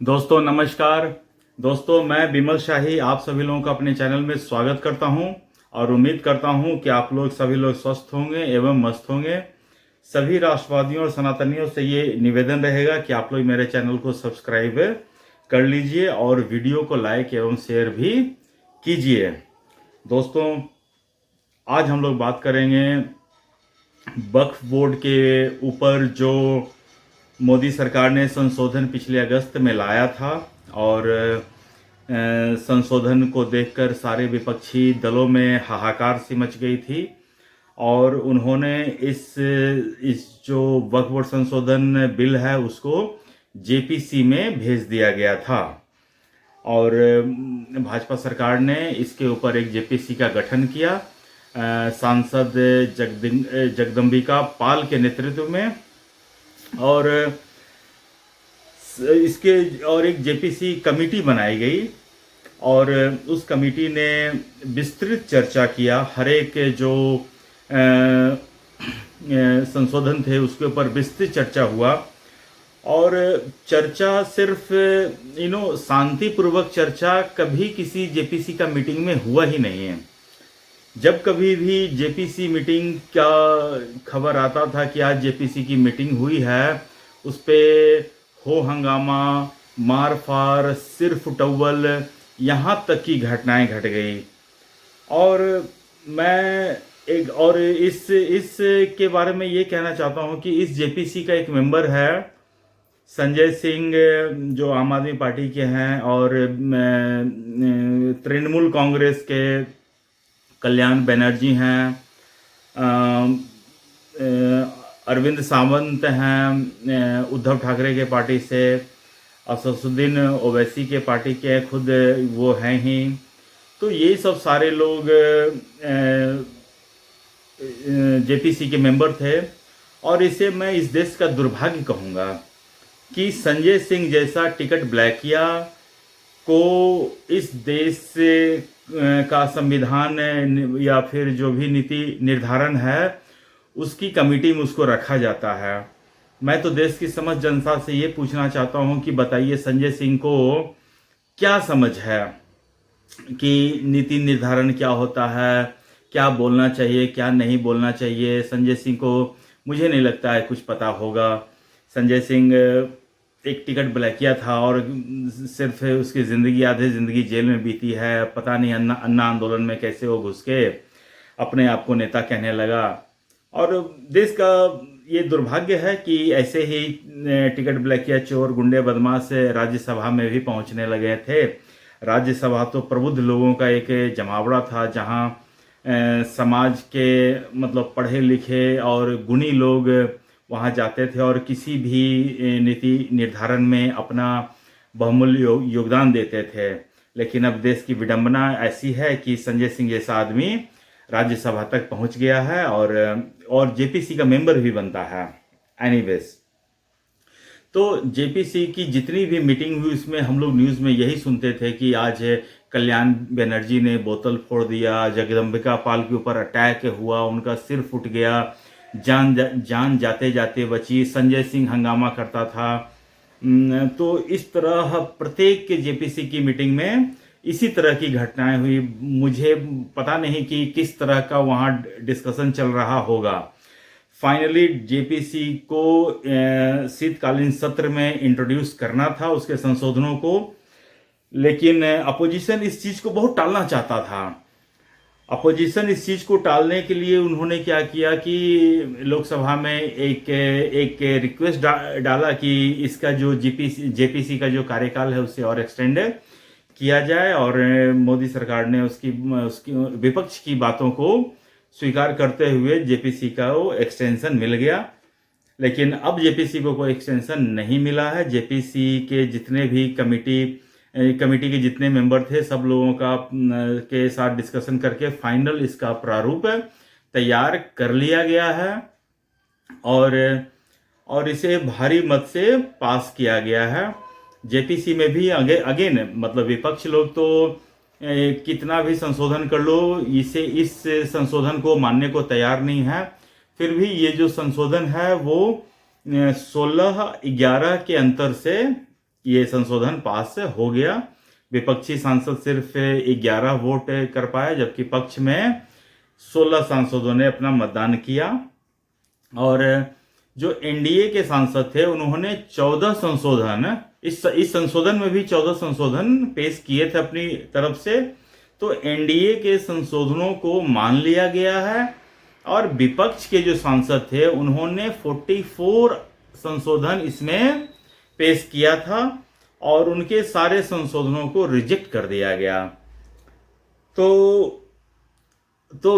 दोस्तों नमस्कार। दोस्तों मैं विमल शाही आप सभी लोगों का अपने चैनल में स्वागत करता हूं और उम्मीद करता हूं कि आप लोग सभी लोग स्वस्थ होंगे एवं मस्त होंगे। सभी राष्ट्रवादियों और सनातनियों से ये निवेदन रहेगा कि आप लोग मेरे चैनल को सब्सक्राइब कर लीजिए और वीडियो को लाइक एवं शेयर भी कीजिए। दोस्तों आज हम लोग बात करेंगे वक्फ बोर्ड के ऊपर जो मोदी सरकार ने संशोधन पिछले अगस्त में लाया था और संशोधन को देखकर सारे विपक्षी दलों में हाहाकार सी मच गई थी और उन्होंने इस जो वक्फ बोर्ड संशोधन बिल है उसको जेपीसी में भेज दिया गया था और भाजपा सरकार ने इसके ऊपर एक जेपीसी का गठन किया सांसद जगदम्बिका पाल के नेतृत्व में और एक जेपीसी कमेटी बनाई गई और उस कमेटी ने विस्तृत चर्चा किया। हर एक जो संशोधन थे उसके ऊपर विस्तृत चर्चा हुआ और चर्चा सिर्फ शांतिपूर्वक चर्चा कभी किसी जेपीसी का मीटिंग में हुआ ही नहीं है। जब कभी भी जेपीसी मीटिंग का खबर आता था कि आज जेपीसी की मीटिंग हुई है, उस पे हो हंगामा, मार फार, सिर फुटौल, यहाँ तक की घटनाएं घट गई। और मैं इस के बारे में ये कहना चाहता हूँ कि इस जेपीसी का एक मेंबर है संजय सिंह, जो आम आदमी पार्टी के हैं, और तृणमूल कांग्रेस के कल्याण बनर्जी हैं, अरविंद सावंत हैं उद्धव ठाकरे के पार्टी से, असदुद्दीन ओवैसी के पार्टी के खुद वो हैं ही। तो ये सब सारे लोग जेपीसी के मेंबर थे और इसे मैं इस देश का दुर्भाग्य कहूँगा कि संजय सिंह जैसा टिकट ब्लैकिया को इस देश से का संविधान या फिर जो भी नीति निर्धारण है उसकी कमेटी में उसको रखा जाता है। मैं तो देश की समस्त जनता से ये पूछना चाहता हूँ कि बताइए संजय सिंह को क्या समझ है कि नीति निर्धारण क्या होता है, क्या बोलना चाहिए, क्या नहीं बोलना चाहिए। संजय सिंह को मुझे नहीं लगता है कुछ पता होगा। संजय सिंह एक टिकट ब्लैकिया था और सिर्फ उसकी ज़िंदगी, आधी ज़िंदगी जेल में बीती है। पता नहीं अन्ना आंदोलन में कैसे वो घुस के अपने आप को नेता कहने लगा। और देश का ये दुर्भाग्य है कि ऐसे ही टिकट ब्लैकिया चोर, गुंडे, बदमाश राज्यसभा में भी पहुंचने लगे थे। राज्यसभा तो प्रबुद्ध लोगों का एक जमावड़ा था जहां समाज के मतलब पढ़े लिखे और गुणी लोग वहां जाते थे और किसी भी नीति निर्धारण में अपना बहुमूल्य योगदान देते थे। लेकिन अब देश की विडंबना ऐसी है कि संजय सिंह जैसा आदमी राज्यसभा तक पहुंच गया है और जेपीसी का मेंबर भी बनता है। एनीवेज, तो जेपीसी की जितनी भी मीटिंग हुई उसमें हम लोग न्यूज़ में यही सुनते थे कि आज कल्याण बनर्जी ने बोतल फोड़ दिया, जगदम्बिका पाल के ऊपर अटैक हुआ, उनका सिर फूट गया, जान जाते जाते बची, संजय सिंह हंगामा करता था। तो इस तरह प्रत्येक जेपीसी की मीटिंग में इसी तरह की घटनाएं हुई। मुझे पता नहीं कि किस तरह का वहाँ डिस्कशन चल रहा होगा। फाइनली जेपीसी को शीतकालीन सत्र में इंट्रोड्यूस करना था उसके संशोधनों को, लेकिन अपोजिशन इस चीज़ को बहुत टालना चाहता था। अपोजिशन इस चीज़ को टालने के लिए उन्होंने क्या किया कि लोकसभा में एक रिक्वेस्ट डाला कि इसका जो जेपीसी का जो कार्यकाल है उसे और एक्सटेंड किया जाए और मोदी सरकार ने उसकी विपक्ष की बातों को स्वीकार करते हुए जेपीसी का वो एक्सटेंशन मिल गया। लेकिन अब जेपीसी को कोई एक्सटेंशन नहीं मिला है। जेपीसी के जितने भी कमेटी के जितने मेंबर थे सब लोगों का के साथ डिस्कशन करके फाइनल इसका प्रारूप तैयार कर लिया गया है और इसे भारी मत से पास किया गया है। जेपीसी में भी अगेन मतलब विपक्ष लोग तो कितना भी संशोधन कर लो इस संशोधन को मानने को तैयार नहीं है। फिर भी ये जो संशोधन है वो 16-11 के अंतर से ये संशोधन पास हो गया। विपक्षी सांसद सिर्फ 11 वोट कर पाए, जबकि पक्ष में 16 सांसदों ने अपना मतदान किया। और जो एनडीए के सांसद थे उन्होंने 14 संशोधन, इस संशोधन में भी 14 संशोधन पेश किए थे अपनी तरफ से। तो एनडीए के संशोधनों को मान लिया गया है। और विपक्ष के जो सांसद थे उन्होंने 44 संशोधन इसमें पेश किया था और उनके सारे संशोधनों को रिजेक्ट कर दिया गया। तो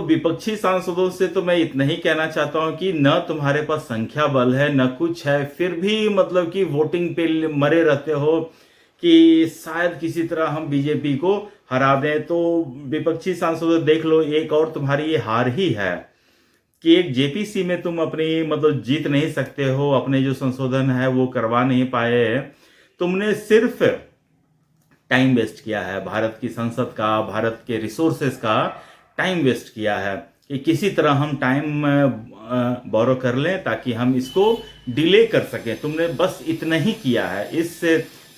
विपक्षी सांसदों से तो मैं इतना ही कहना चाहता हूं कि न तुम्हारे पास संख्या बल है न कुछ है, फिर भी मतलब कि वोटिंग पे मरे रहते हो कि शायद किसी तरह हम बीजेपी को हरा दें। तो विपक्षी सांसदों देख लो, एक और तुम्हारी ये हार ही है कि एक जेपीसी में तुम अपनी मतलब जीत नहीं सकते हो, अपने जो संशोधन है वो करवा नहीं पाए। तुमने सिर्फ टाइम वेस्ट किया है, भारत की संसद का, भारत के रिसोर्सेस का टाइम वेस्ट किया है कि किसी तरह हम टाइम बोरो कर लें ताकि हम इसको डिले कर सकें। तुमने बस इतना ही किया है। इस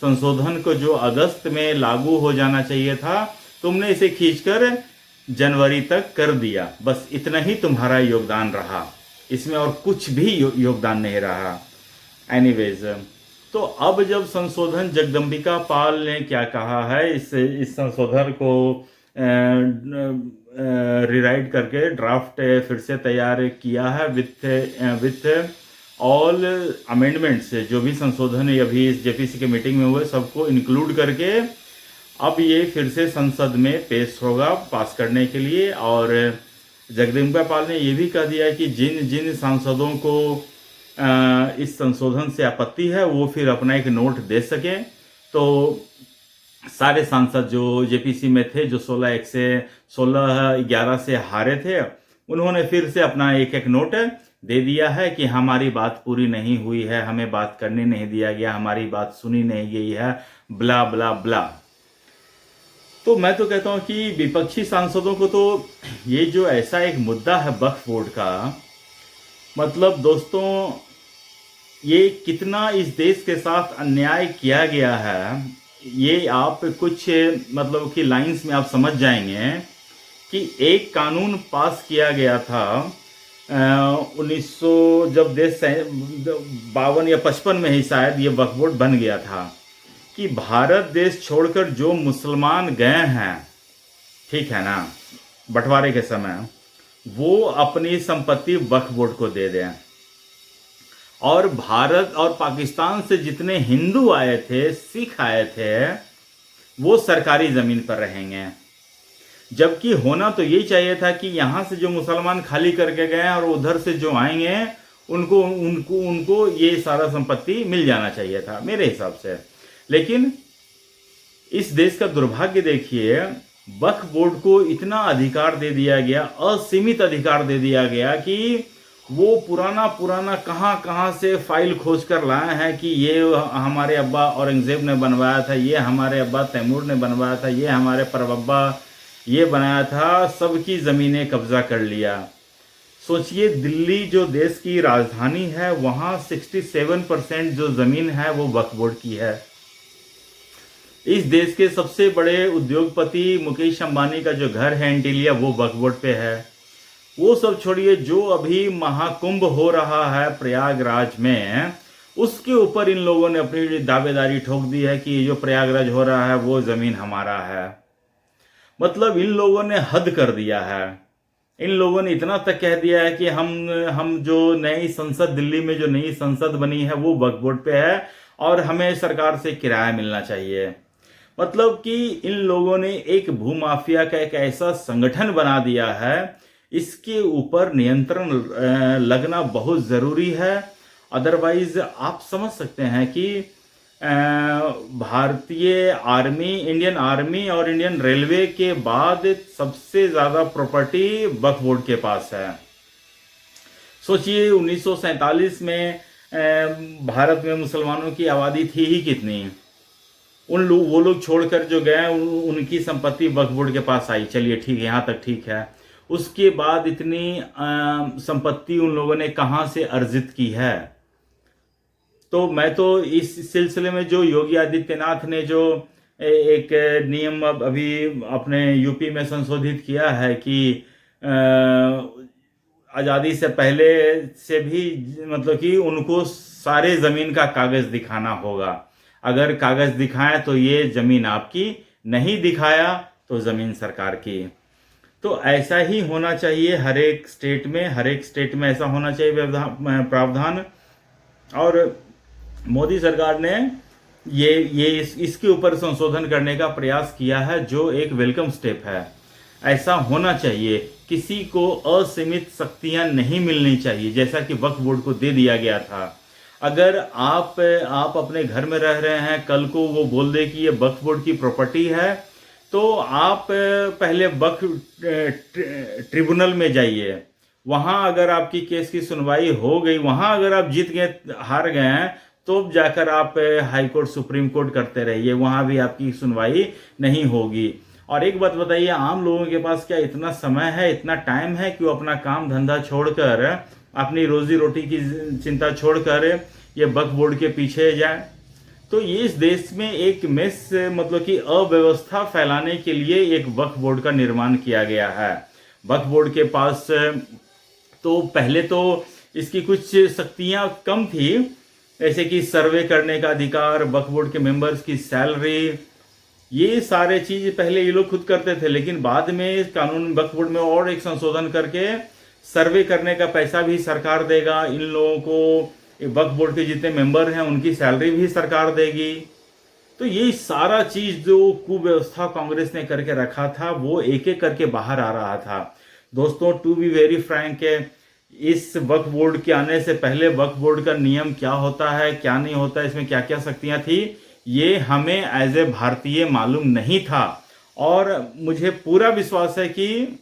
संशोधन को जो अगस्त में लागू हो जाना चाहिए था, तुमने इसे खींचकर जनवरी तक कर दिया। बस इतना ही तुम्हारा योगदान रहा, इसमें और कुछ भी योगदान नहीं रहा। एनीवेज, तो अब जब संशोधन, जगदम्बिका पाल ने क्या कहा है, इस संशोधन को रिराइट करके ड्राफ्ट फिर से तैयार किया है विथ ऑल अमेंडमेंट्स। जो भी संशोधन अभी इस जेपीसी के मीटिंग में हुए सबको इंक्लूड करके अब ये फिर से संसद में पेश होगा पास करने के लिए। और जगदम्बिका पाल ने ये भी कह दिया कि जिन जिन सांसदों को इस संशोधन से आपत्ति है वो फिर अपना एक नोट दे सकें। तो सारे सांसद जो जेपीसी में थे, जो 16-11 से हारे थे, उन्होंने फिर से अपना एक एक नोट दे दिया है कि हमारी बात पूरी नहीं हुई है, हमें बात करने नहीं दिया गया, हमारी बात सुनी नहीं गई है, ब्ला ब्ला ब्ला। तो मैं तो कहता हूं कि विपक्षी सांसदों को तो ये जो ऐसा एक मुद्दा है वक्फ बोर्ड का, मतलब दोस्तों ये कितना इस देश के साथ अन्याय किया गया है, ये आप कुछ मतलब कि लाइंस में आप समझ जाएंगे कि एक कानून पास किया गया था 1900 जब देश 52 या 55 में ही शायद ये वक्फ बोर्ड बन गया था कि भारत देश छोड़कर जो मुसलमान गए हैं, ठीक है ना, बंटवारे के समय, वो अपनी संपत्ति वक्फ बोर्ड को दे दें। और भारत और पाकिस्तान से जितने हिंदू आए थे, सिख आए थे, वो सरकारी जमीन पर रहेंगे। जबकि होना तो यही चाहिए था कि यहाँ से जो मुसलमान खाली करके गए और उधर से जो आएंगे उनको उनको उनको ये सारा संपत्ति मिल जाना चाहिए था मेरे हिसाब से। लेकिन इस देश का दुर्भाग्य देखिए, वक्फ बोर्ड को इतना अधिकार दे दिया गया, असीमित अधिकार दे दिया गया कि वो पुराना कहाँ से फाइल खोज कर लाए हैं कि ये हमारे अब्बा औरंगजेब ने बनवाया था, ये हमारे अब्बा तैमूर ने बनवाया था, ये हमारे परबब्बा ये बनाया था, सबकी ज़मीनें कब्जा कर लिया। सोचिए, दिल्ली जो देश की राजधानी है, वहाँ 67% जो ज़मीन है वो वक्फ बोर्ड की है। इस देश के सबसे बड़े उद्योगपति मुकेश अंबानी का जो घर है एंटीलिया, वो वक्फ बोर्ड पे है। वो सब छोड़िए, जो अभी महाकुंभ हो रहा है प्रयागराज में, उसके ऊपर इन लोगों ने अपनी दावेदारी ठोक दी है कि जो प्रयागराज हो रहा है वो ज़मीन हमारा है। मतलब इन लोगों ने हद कर दिया है। इन लोगों ने इतना तक कह दिया है कि हम जो नई संसद, दिल्ली में जो नई संसद बनी है वो वक्फ बोर्ड पे है और हमें सरकार से किराया मिलना चाहिए। मतलब कि इन लोगों ने एक भूमाफिया का एक ऐसा संगठन बना दिया है, इसके ऊपर नियंत्रण लगना बहुत ज़रूरी है। अदरवाइज आप समझ सकते हैं कि भारतीय आर्मी, इंडियन आर्मी और इंडियन रेलवे के बाद सबसे ज़्यादा प्रॉपर्टी वक्फ बोर्ड के पास है। सोचिए, 1947 में भारत में मुसलमानों की आबादी थी ही कितनी, वो लोग छोड़कर जो गए उनकी संपत्ति वक्फ बोर्ड के पास आई। चलिए ठीक है, यहाँ तक ठीक है। उसके बाद इतनी संपत्ति उन लोगों ने कहाँ से अर्जित की है? तो मैं तो इस सिलसिले में जो योगी आदित्यनाथ ने जो एक नियम अब अभी अपने यूपी में संशोधित किया है कि आज़ादी से पहले से भी मतलब कि उनको सारे ज़मीन का कागज़ दिखाना होगा। अगर कागज़ दिखाएं तो ये ज़मीन आपकी, नहीं दिखाया तो ज़मीन सरकार की। तो ऐसा ही होना चाहिए हर एक स्टेट में ऐसा होना चाहिए प्रावधान। और मोदी सरकार ने इसके ऊपर संशोधन करने का प्रयास किया है, जो एक वेलकम स्टेप है। ऐसा होना चाहिए, किसी को असीमित शक्तियां नहीं मिलनी चाहिए, जैसा कि वक्फ बोर्ड को दे दिया गया था। अगर आप अपने घर में रह रहे हैं, कल को वो बोल दे कि ये वक्फ बोर्ड की प्रॉपर्टी है, तो आप पहले वक्फ ट्रिब्यूनल में जाइए। वहां अगर आपकी केस की सुनवाई हो गई, वहां अगर आप जीत गए, हार गए हैं, तो जाकर आप हाई कोर्ट सुप्रीम कोर्ट करते रहिए, वहां भी आपकी सुनवाई नहीं होगी। और एक बात बताइए, आम लोगों के पास क्या इतना समय है, इतना टाइम है कि वो अपना काम धंधा छोड़कर, अपनी रोजी रोटी की चिंता छोड़कर ये वक्फ बोर्ड के पीछे जाए? तो ये इस देश में एक मतलब कि अव्यवस्था फैलाने के लिए एक वक्फ बोर्ड का निर्माण किया गया है। वक्फ बोर्ड के पास तो पहले तो इसकी कुछ शक्तियां कम थी, जैसे कि सर्वे करने का अधिकार, वक्फ बोर्ड के मेंबर्स की सैलरी, ये सारे चीज पहले ये लोग खुद करते थे। लेकिन बाद में कानून वक्फ बोर्ड में और एक संशोधन करके सर्वे करने का पैसा भी सरकार देगा, इन लोगों को वक्फ बोर्ड के जितने मेंबर हैं उनकी सैलरी भी सरकार देगी। तो ये सारा चीज जो कुव्यवस्था कांग्रेस ने करके रखा था, वो एक एक करके बाहर आ रहा था। दोस्तों, टू बी वेरी फ्रैंक, इस वक्फ बोर्ड के आने से पहले वक्फ बोर्ड का नियम क्या होता है, क्या नहीं होता, इसमें क्या क्या शक्तियां थी, ये हमें एज ए भारतीय मालूम नहीं था। और मुझे पूरा विश्वास है कि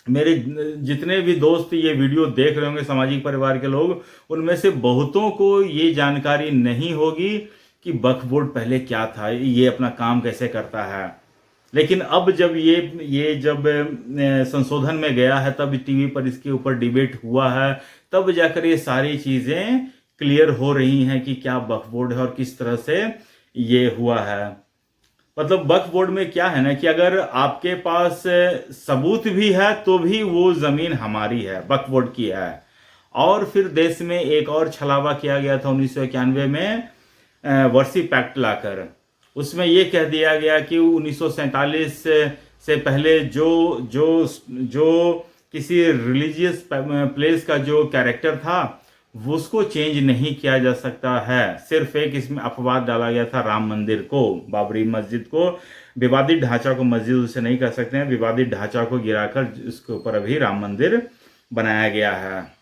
मेरे जितने भी दोस्त ये वीडियो देख रहे होंगे, सामाजिक परिवार के लोग, उनमें से बहुतों को ये जानकारी नहीं होगी कि वक्फ बोर्ड पहले क्या था, ये अपना काम कैसे करता है। लेकिन अब जब ये जब संशोधन में गया है, तब टीवी पर इसके ऊपर डिबेट हुआ है, तब जाकर ये सारी चीजें क्लियर हो रही हैं कि क्या वक्फ बोर्ड है और किस तरह से ये हुआ है। मतलब वक्फ बोर्ड में क्या है ना कि अगर आपके पास सबूत भी है तो भी वो जमीन हमारी है, वक्फ बोर्ड की है। और फिर देश में एक और छलावा किया गया था 1991 में वर्सी पैक्ट लाकर। उसमें ये कह दिया गया कि 1947 से पहले जो किसी रिलीजियस प्लेस का जो कैरेक्टर था उसको चेंज नहीं किया जा सकता है। सिर्फ एक इसमें अपवाद डाला गया था, राम मंदिर को, बाबरी मस्जिद को, विवादित ढांचा को मस्जिद उसे नहीं कह सकते हैं, विवादित ढांचा को गिराकर इसके ऊपर अभी राम मंदिर बनाया गया है।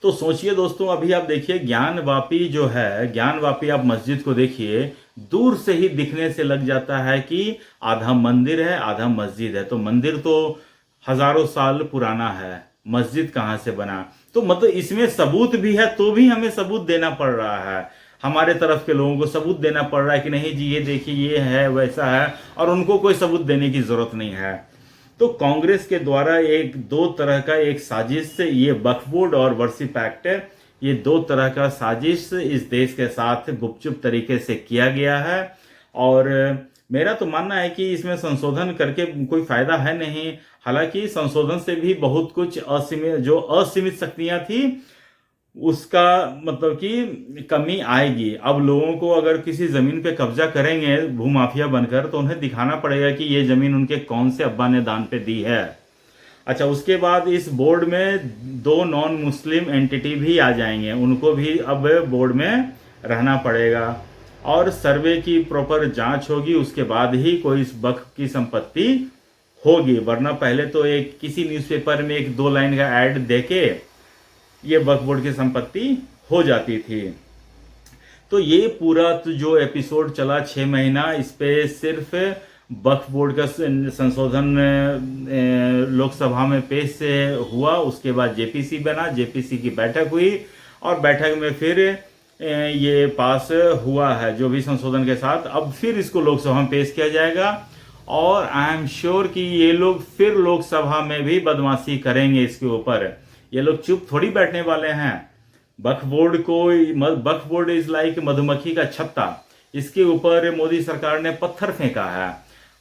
तो सोचिए दोस्तों, अभी आप देखिए ज्ञानवापी जो है, ज्ञानवापी आप मस्जिद को देखिए, दूर से ही दिखने से लग जाता है कि आधा मंदिर है आधा मस्जिद है। तो मंदिर तो हजारों साल पुराना है, मस्जिद कहाँ से बना? तो मतलब इसमें सबूत भी है, तो भी हमें सबूत देना पड़ रहा है, हमारे तरफ के लोगों को सबूत देना पड़ रहा है कि नहीं जी ये देखिए ये है वैसा है, और उनको कोई सबूत देने की जरूरत नहीं है। तो कांग्रेस के द्वारा एक दो तरह का एक साजिश, ये वक्फ बोर्ड और वर्सी पैक्ट, ये दो तरह का साजिश इस देश के साथ गुपचुप तरीके से किया गया है। और मेरा तो मानना है कि इसमें संशोधन करके कोई फायदा है नहीं। हालांकि संशोधन से भी बहुत कुछ असीमित शक्तियां थी उसका मतलब कि कमी आएगी। अब लोगों को अगर किसी जमीन पे कब्जा करेंगे भूमाफिया बनकर, तो उन्हें दिखाना पड़ेगा कि ये जमीन उनके कौन से अब्बा ने दान पे दी है। अच्छा, उसके बाद इस बोर्ड में 2 नॉन मुस्लिम एंटिटी भी आ जाएंगे, उनको भी अब बोर्ड में रहना पड़ेगा। और सर्वे की प्रॉपर जांच होगी, उसके बाद ही कोई इस वक्फ की संपत्ति होगी, वरना पहले तो एक किसी न्यूज़पेपर में 1-2 लाइन का ऐड देके ये वक्फ बोर्ड की संपत्ति हो जाती थी। तो ये पूरा तो जो एपिसोड चला 6 महीना, इस पे सिर्फ वक्फ बोर्ड का संशोधन लोकसभा में पेश हुआ, उसके बाद जेपीसी बना, जेपीसी की बैठक हुई और बैठक में फिर ये पास हुआ है जो भी संशोधन के साथ। अब फिर इसको लोकसभा में पेश किया जाएगा और आई एम श्योर कि ये लोग फिर लोकसभा में भी बदमाशी करेंगे इसके ऊपर। ये लोग चुप थोड़ी बैठने वाले हैं। वक्फ बोर्ड इज लाइक मधुमक्खी का छत्ता, इसके ऊपर मोदी सरकार ने पत्थर फेंका है।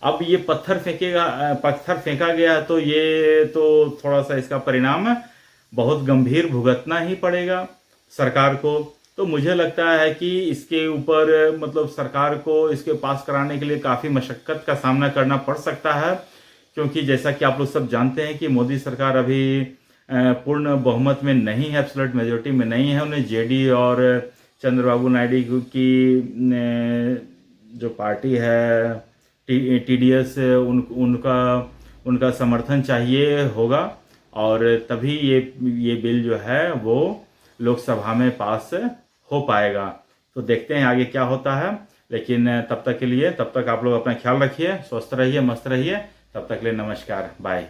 अब ये पत्थर फेंका गया तो ये तो थोड़ा सा इसका परिणाम बहुत गंभीर भुगतना ही पड़ेगा सरकार को। तो मुझे लगता है कि इसके ऊपर मतलब सरकार को इसके पास कराने के लिए काफ़ी मशक्क़त का सामना करना पड़ सकता है, क्योंकि जैसा कि आप लोग सब जानते हैं कि मोदी सरकार अभी पूर्ण बहुमत में नहीं है, एब्सोल्यूट मेजोरिटी में नहीं है। उन्हें जेडी और चंद्रबाबू नायडू की जो पार्टी है टीडीएस उनका समर्थन चाहिए होगा, और तभी ये बिल जो है वो लोकसभा में पास हो पाएगा। तो देखते हैं आगे क्या होता है, लेकिन तब तक आप लोग अपना ख्याल रखिए, स्वस्थ रहिए, मस्त रहिए। तब तक के लिए नमस्कार, बाय।